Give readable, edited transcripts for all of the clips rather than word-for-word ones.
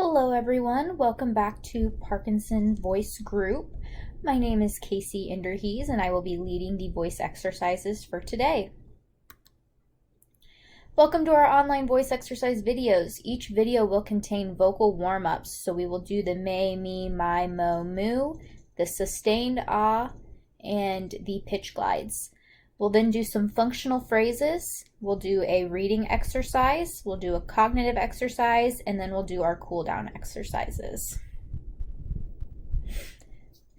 Hello everyone, welcome back to Parkinson Voice Group. My name is Casey Inderhees and I will be leading the voice exercises for today. Welcome to our online voice exercise videos. Each video will contain vocal warm-ups, so we will do the may, me, my, mo, moo, the sustained ah, and the pitch glides. We'll then do some functional phrases, we'll do a reading exercise, we'll do a cognitive exercise, and then we'll do our cool down exercises.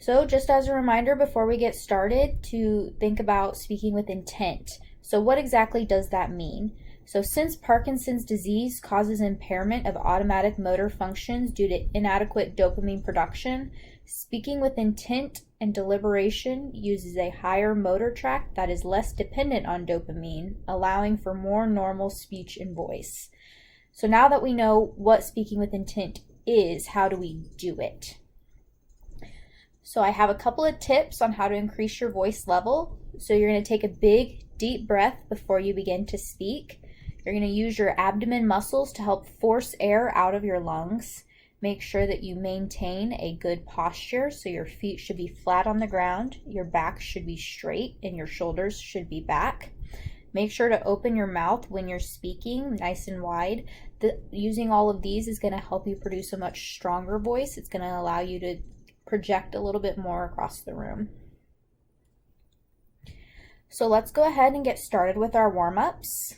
So just as a reminder before we get started to think about speaking with intent. So what exactly does that mean? So since Parkinson's disease causes impairment of automatic motor functions due to inadequate dopamine production, speaking with intent and deliberation uses a higher motor tract that is less dependent on dopamine, allowing for more normal speech and voice. So now that we know what speaking with intent is, how do we do it? So I have a couple of tips on how to increase your voice level. So you're going to take a big, deep breath before you begin to speak. You're going to use your abdomen muscles to help force air out of your lungs. Make sure that you maintain a good posture, so your feet should be flat on the ground, your back should be straight, and your shoulders should be back. Make sure to open your mouth when you're speaking, nice and wide. Using all of these is going to help you produce a much stronger voice. It's going to allow you to project a little bit more across the room. So let's go ahead and get started with our warm-ups.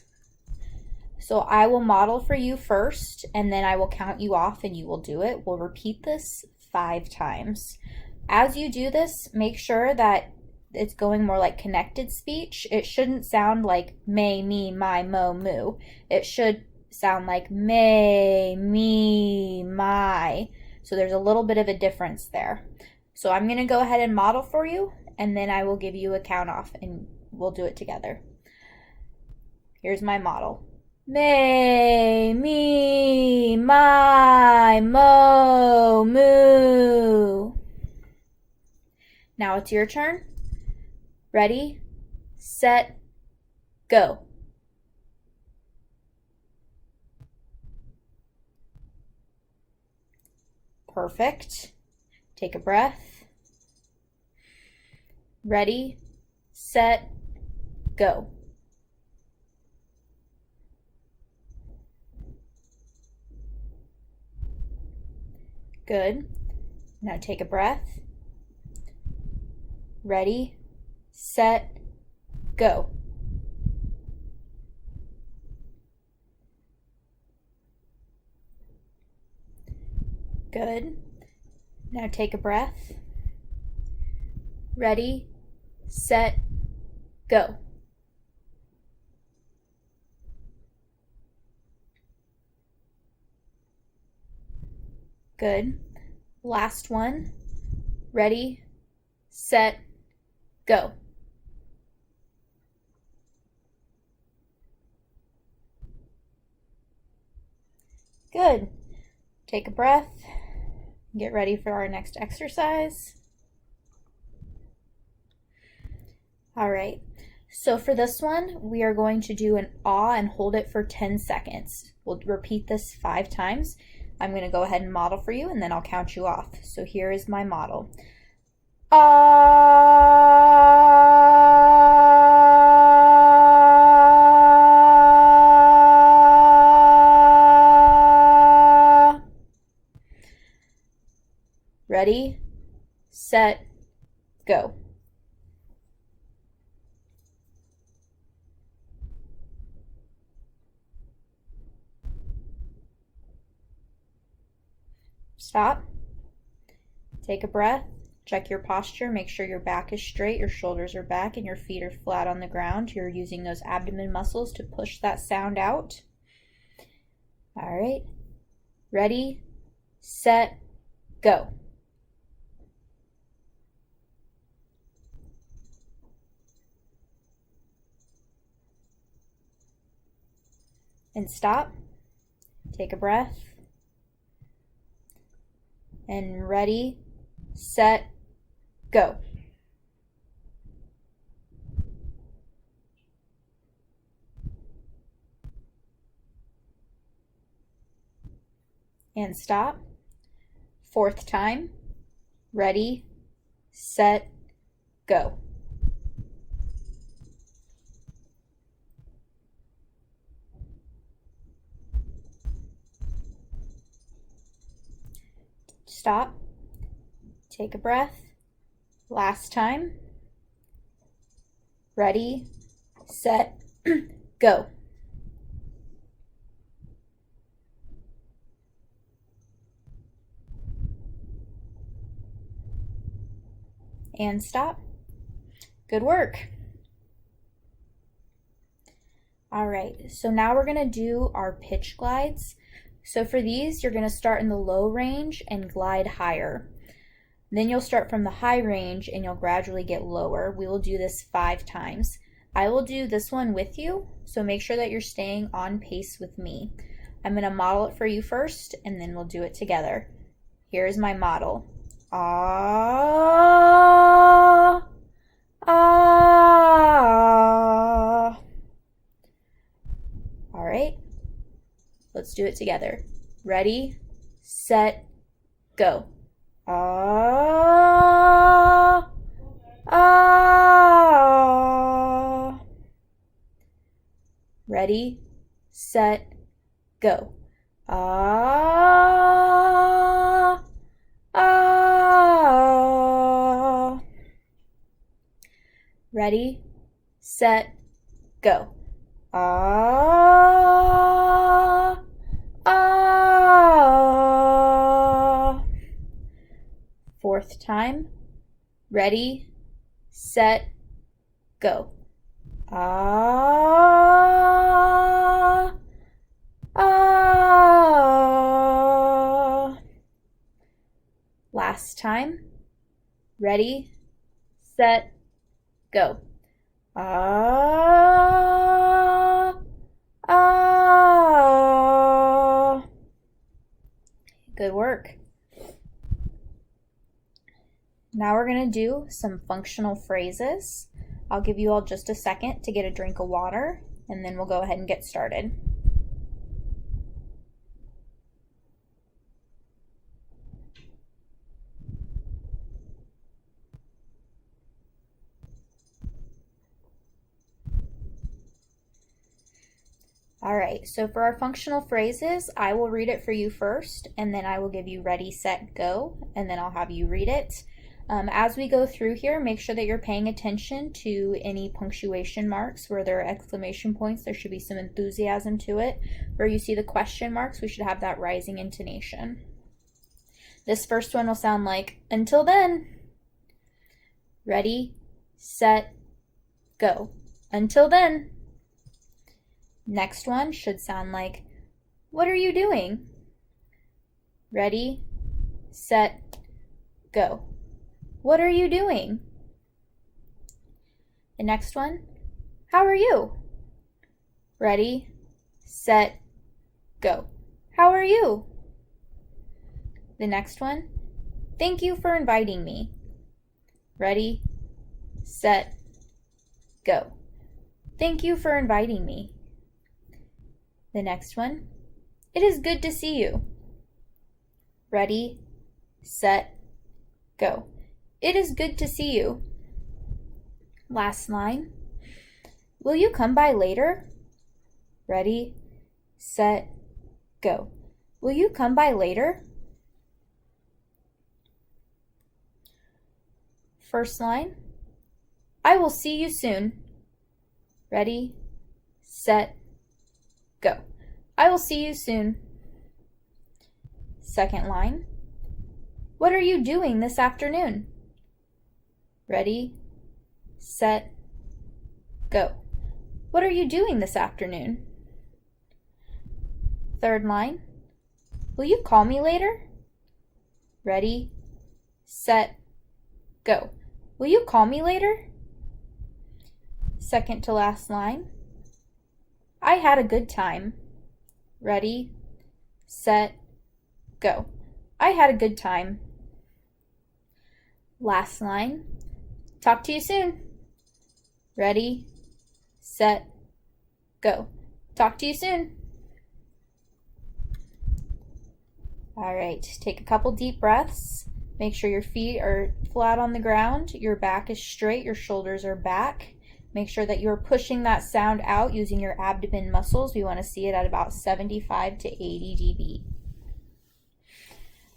So I will model for you first, and then I will count you off and you will do it. We'll repeat this 5 times. As you do this, make sure that it's going more like connected speech. It shouldn't sound like may, me, my, mo, moo. It should sound like may, me, my. So there's a little bit of a difference there. So I'm going to go ahead and model for you, and then I will give you a count off and we'll do it together. Here's my model. May, me, my, mo, moo. Now it's your turn. Ready, set, go. Perfect. Take a breath. Ready, set, go. Good. Now take a breath. Ready, set, go. Good. Now take a breath. Ready, set, go. Good. Last one. Ready, set, go. Good. Take a breath. Get ready for our next exercise. All right. So for this one, we are going to do an ah and hold it for 10 seconds. We'll repeat this 5 times. I'm going to go ahead and model for you, and then I'll count you off. So here is my model. Ah. Ready, set, go. Stop. Take a breath. Check your posture. Make sure your back is straight, your shoulders are back, and your feet are flat on the ground. You're using those abdomen muscles to push that sound out. All right. Ready, set, go. And stop. Take a breath. And ready, set, go. and stop. Fourth time. Ready, set, go. Stop. Take a breath. Last time. Ready, set, go. And stop. Good work. All right, so now we're gonna do our pitch glides. So for these, you're gonna start in the low range and glide higher. Then you'll start from the high range and you'll gradually get lower. We will do this 5 times. I will do this one with you, so make sure that you're staying on pace with me. I'm gonna model it for you first, and then we'll do it together. Here's my model. Ah, ah. All right, let's do it together. Ready, set, go. Ah, ah. Ready, set, go. Ah, ah. Ready, set, go. Ah, ah. Fourth time. Ready, set, go. Ah, ah. Last time. Ready, set, go. Ah, ah. Good work. Now we're going to do some functional phrases. I'll give you all just a second to get a drink of water, and then we'll go ahead and get started. All right, so for our functional phrases, I will read it for you first, and then I will give you ready, set, go, and then I'll have you read it. As we go through here, make sure that you're paying attention to any punctuation marks. Where there are exclamation points, there should be some enthusiasm to it. Where you see the question marks, we should have that rising intonation. This first one will sound like, until then. Ready, set, go. Until then. Next one should sound like, what are you doing? Ready, set, go. What are you doing? The next one, how are you? Ready, set, go. How are you? The next one, thank you for inviting me. Ready, set, go. Thank you for inviting me. The next one, it is good to see you. Ready, set, go. It is good to see you. Last line, will you come by later? Ready, set, go. Will you come by later? First line, I will see you soon. Ready, set, go. I will see you soon. Second line, what are you doing this afternoon? Ready, set, go. What are you doing this afternoon? Third line, will you call me later? Ready, set, go. Will you call me later? Second to last line, I had a good time. Ready, set, go. I had a good time. Last line, talk to you soon. Ready, set, go. Talk to you soon. All right, take a couple deep breaths. Make sure your feet are flat on the ground, your back is straight, your shoulders are back. Make sure that you're pushing that sound out using your abdomen muscles. We want to see it at about 75 to 80 dB.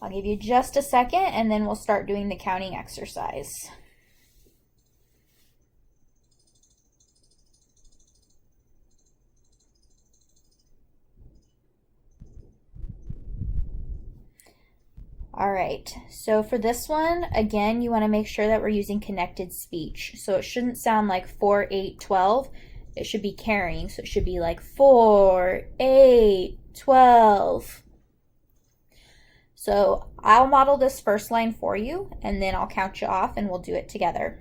I'll give you just a second and then we'll start doing the counting exercise. All right, so for this one, again, you want to make sure that we're using connected speech. So it shouldn't sound like 4, 8, 12. It should be carrying, so it should be like 4, 8, 12. So I'll model this first line for you, and then I'll count you off and we'll do it together.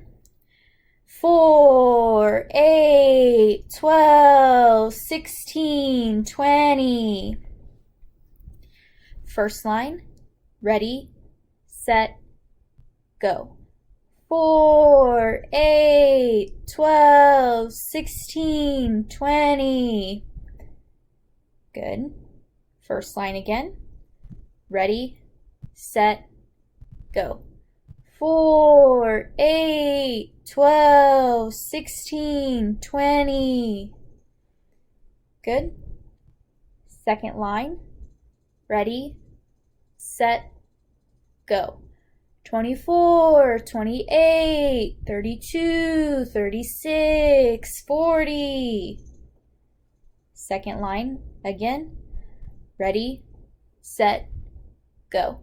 4, 8, 12, 16, 20. First line. Ready, set, go. 4, 8, 12, 16, 20. Good. First line again. Ready, set, go. 4, 8, 12, 16, 20. Good. Second line. Ready, set, go. 24, 28, 32, 36, 40. Second line again. Ready, set, go.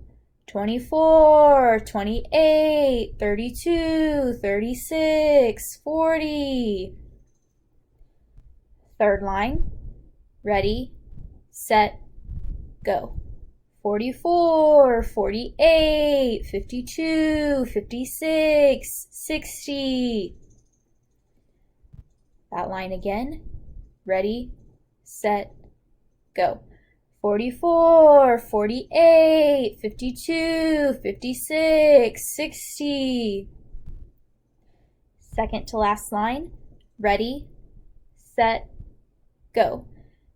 24, 28, 32, 36, 40. Third line. Ready, set, go. 44, 48, 52, 56, 60. That line again. Ready, set, go. 44, 48, 52, 56, 60. Second to last line. Ready, set, go.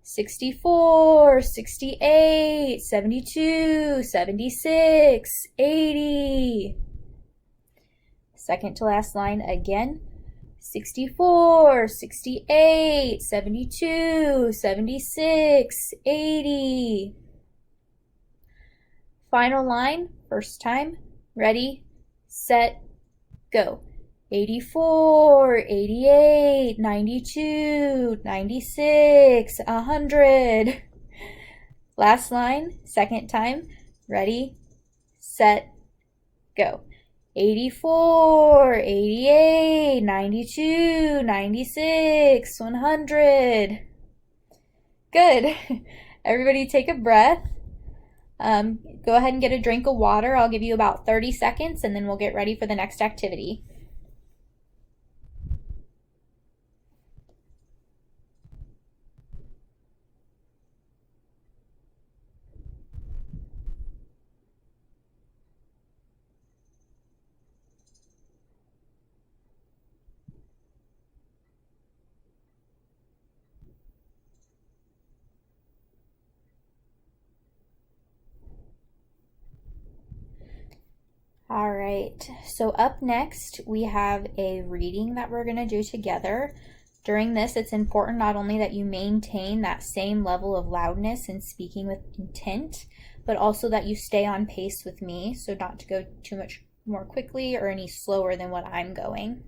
64, 68, 72, 76, 80. Second to last line again. 64, 68, 72, 76, 80. Final line, first time. Ready, set, go. 84, 88, 92, 96, 100. Last line, second time. Ready, set, go. 84, 88, 92, 96, 100. Good. Everybody take a breath. Go ahead and get a drink of water. I'll give you about 30 seconds and then we'll get ready for the next activity. All right, so up next we have a reading that we're going to do together. During this, it's important not only that you maintain that same level of loudness and speaking with intent, but also that you stay on pace with me, so not to go too much more quickly or any slower than what I'm going.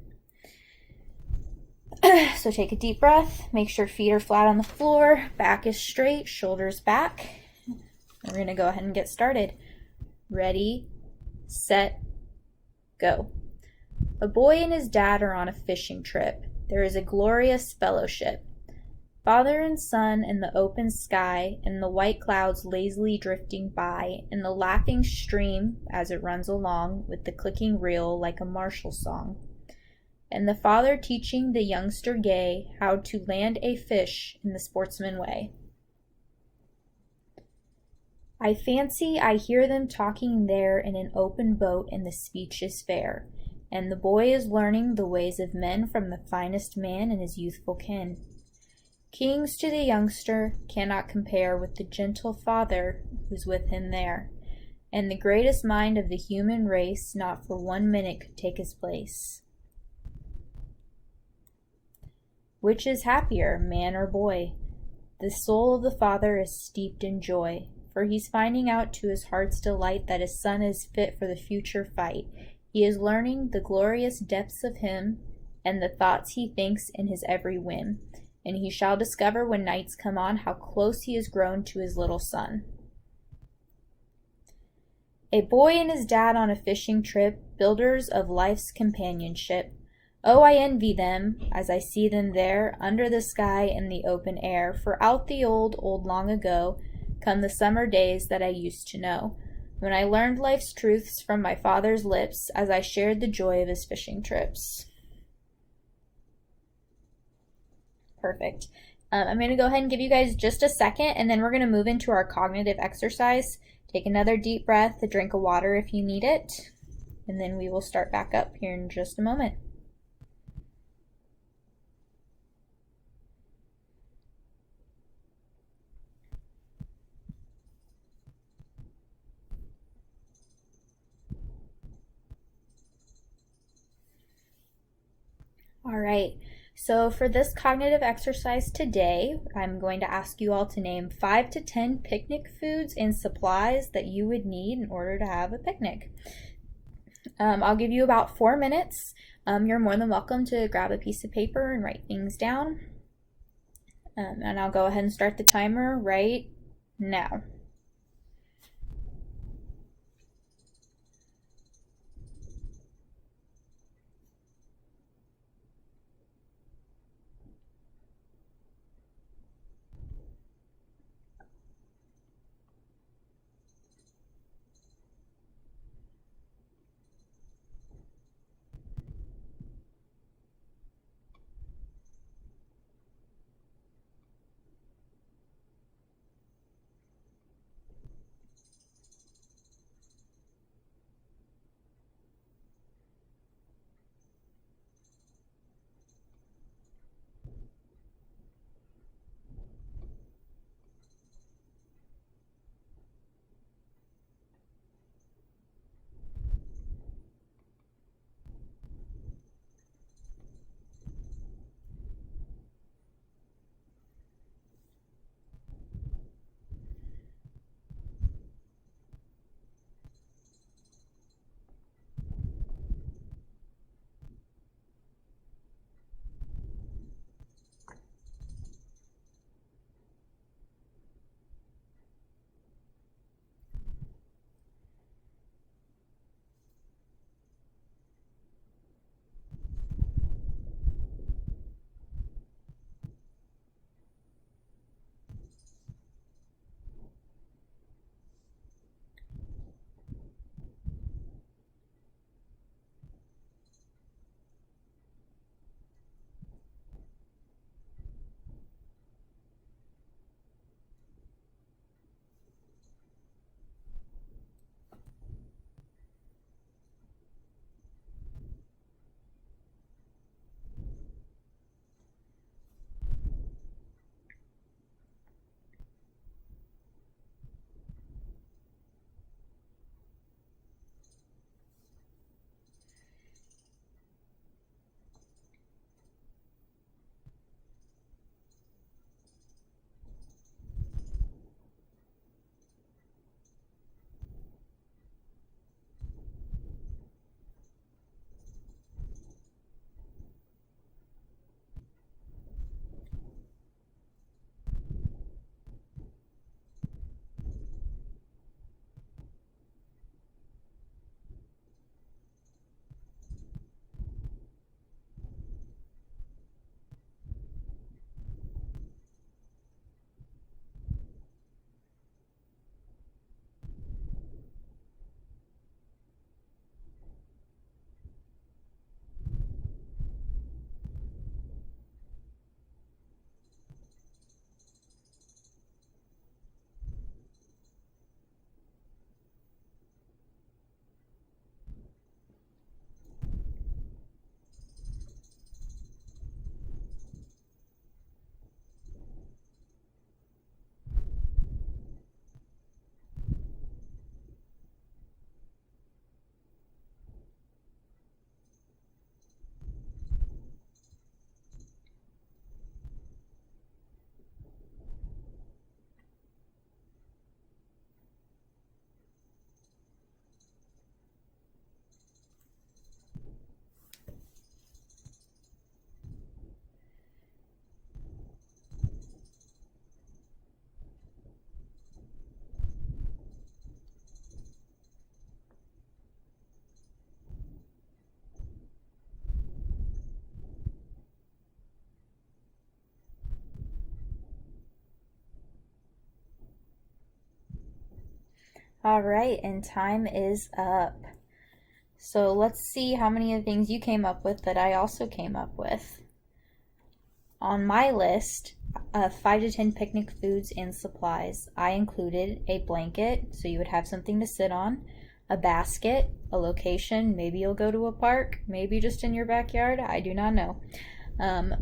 So take a deep breath, make sure feet are flat on the floor, back is straight, shoulders back. We're going to go ahead and get started. Ready, set, go. A boy and his dad are on a fishing trip. There is a glorious fellowship. Father and son in the open sky, and the white clouds lazily drifting by, and the laughing stream as it runs along with the clicking reel like a martial song. And the father teaching the youngster gay how to land a fish in the sportsman way. I fancy I hear them talking there in an open boat, and the speech is fair, and the boy is learning the ways of men from the finest man and his youthful kin. Kings to the youngster cannot compare with the gentle father who's with him there, and the greatest mind of the human race not for 1 minute could take his place. Which is happier, man or boy? The soul of the father is steeped in joy, for he's finding out to his heart's delight that his son is fit for the future fight. He is learning the glorious depths of him and the thoughts he thinks in his every whim, and he shall discover when nights come on how close he is grown to his little son. A boy and his dad on a fishing trip, builders of life's companionship. Oh, I envy them as I see them there under the sky in the open air, for out the old long ago come the summer days that I used to know, when I learned life's truths from my father's lips as I shared the joy of his fishing trips. Perfect. I'm going to go ahead and give you guys just a second, and then we're going to move into our cognitive exercise. Take another deep breath, a drink of water if you need it, and then we will start back up here in just a moment. All right, so for this cognitive exercise today, I'm going to ask you all to name 5 to 10 picnic foods and supplies that you would need in order to have a picnic. I'll give you about 4 minutes. You're more than welcome to grab a piece of paper and write things down. And I'll go ahead and start the timer right now. All right, and time is up. So let's see how many of the things you came up with that I also came up with. On my list of 5 to 10 picnic foods and supplies, I included a blanket, so you would have something to sit on, a basket, a location, maybe you'll go to a park, maybe just in your backyard, I do not know.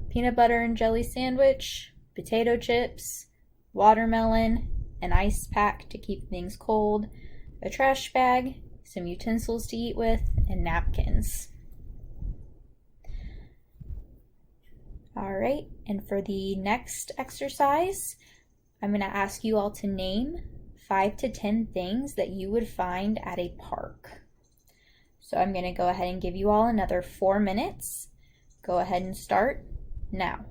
Peanut butter and jelly sandwich, potato chips, watermelon, an ice pack to keep things cold, a trash bag, some utensils to eat with, and napkins. All right, and for the next exercise, I'm going to ask you all to name 5 to 10 things that you would find at a park. So I'm going to go ahead and give you all another 4 minutes. Go ahead and start now.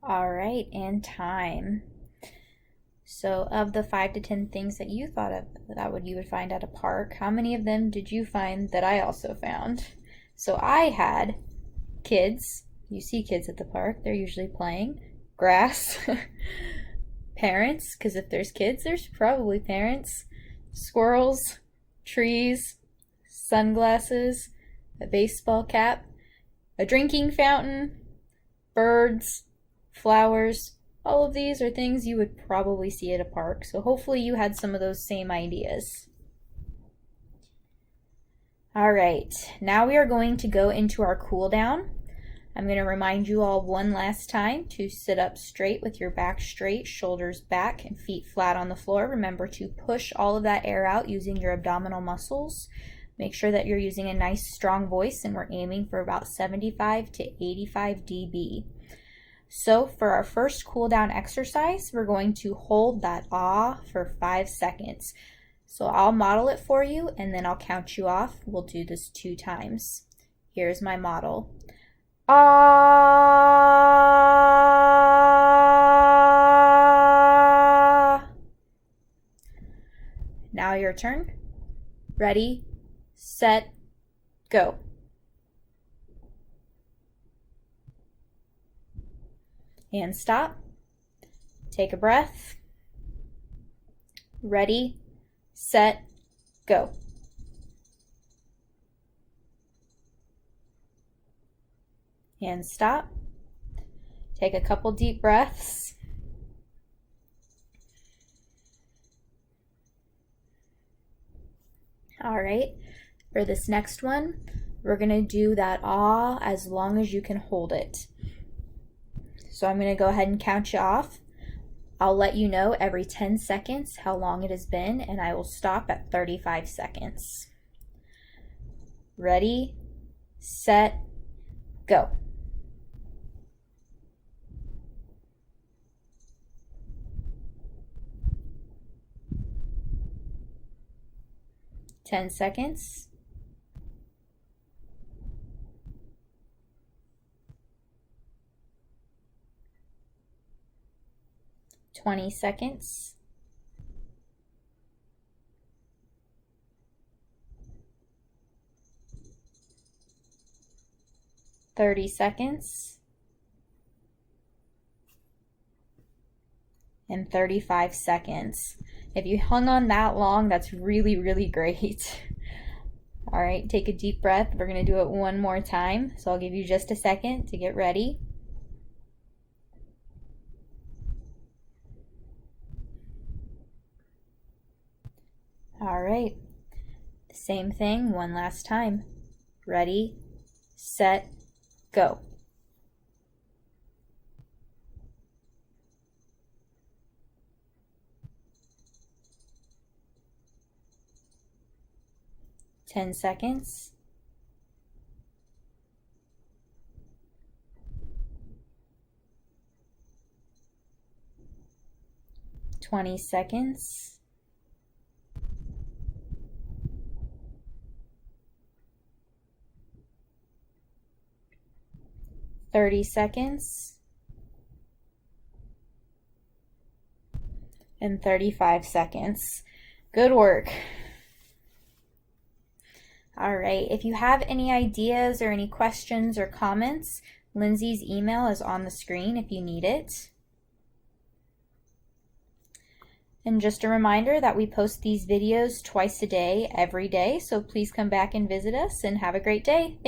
All right, and time. So of the 5 to 10 things that you thought of that you would find at a park, how many of them did you find that I also found? So I had kids. You see kids at the park, they're usually playing. Grass. Parents, because if there's kids, there's probably parents. Squirrels, trees, sunglasses, a baseball cap, a drinking fountain, birds, flowers. All of these are things you would probably see at a park, so hopefully you had some of those same ideas. All right, now we are going to go into our cool down. I'm going to remind you all one last time to sit up straight with your back straight, shoulders back, and feet flat on the floor. Remember to push all of that air out using your abdominal muscles. Make sure that you're using a nice strong voice, and we're aiming for about 75 to 85 dB. So for our first cool down exercise, we're going to hold that ah for 5 seconds. So I'll model it for you, and then I'll count you off. We'll do this 2 times. Here's my model. Ah. Now your turn. Ready, set, go. And stop. Take a breath. Ready, set, go. And stop. Take a couple deep breaths. All right, for this next one, we're gonna do that ah as long as you can hold it. So I'm gonna go ahead and count you off. I'll let you know every 10 seconds how long it has been, and I will stop at 35 seconds. Ready, set, go. Ten seconds. 20 seconds. 30 seconds. And 35 seconds. If you hung on that long, that's really, really great. All right, take a deep breath. We're gonna do it one more time. So I'll give you just a second to get ready. All right, same thing one last time. Ready, set, go. Ten seconds. 20 seconds. 30 seconds. And 35 seconds. Good work. All right, if you have any ideas or any questions or comments, Lindsay's email is on the screen if you need it. And just a reminder that we post these videos twice a day, every day, so please come back and visit us and have a great day.